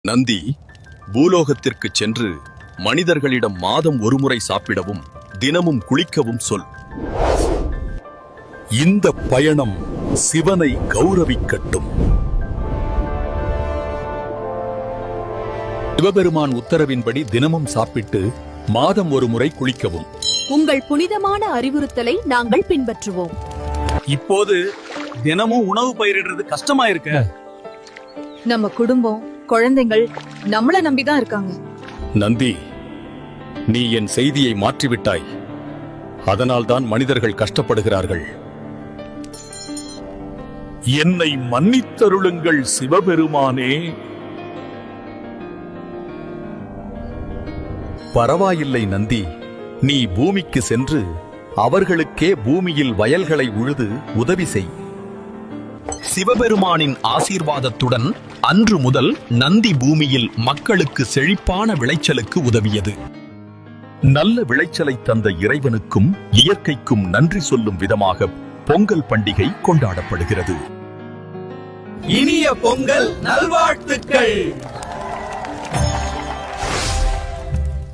நந்தி பூலோகத்திற்கு சென்று மனிதர்களிடம் மாதம் ஒருமுறை சாப்பிடவும் தினமும் குளிக்கவும் சொல். இந்த பயணம் சிவனை கௌரவிக்கட்டும். சிவபெருமான் உத்தரவின்படி தினமும் சாப்பிட்டு மாதம் ஒருமுறை குளிக்கவும். உங்கள் புனிதமான அறிவுறுத்தலை நாங்கள் பின்பற்றுவோம். இப்போது தினமும் உணவு பயிரிடுறது கஷ்டமா இருக்க. நம்ம குடும்பம் குழந்தைகள் நம்மள நம்பிதான் இருக்காங்க. நந்தி, நீ என் செய்தியை மாற்றிவிட்டாய். அதனால்தான் மனிதர்கள் கஷ்டப்படுகிறார்கள். என்னை மன்னித்தருளுங்கள் சிவபெருமானே. பரவாயில்லை நந்தி, நீ பூமிக்கு சென்று அவர்களுக்கே பூமியில் வயல்களை உழுது உதவி செய். சிவபெருமானின் ஆசீர்வாதத்துடன் அன்று முதல் நந்தி பூமியில் மக்களுக்கு செழிப்பான விளைச்சலுக்கு உதவியது. நல்ல விளைச்சலை தந்த இறைவனுக்கும் இயற்கைக்கும் நன்றி சொல்லும் விதமாக பொங்கல் பண்டிகை கொண்டாடப்படுகிறது. இனிய பொங்கல் நல்வாழ்த்துக்கள்.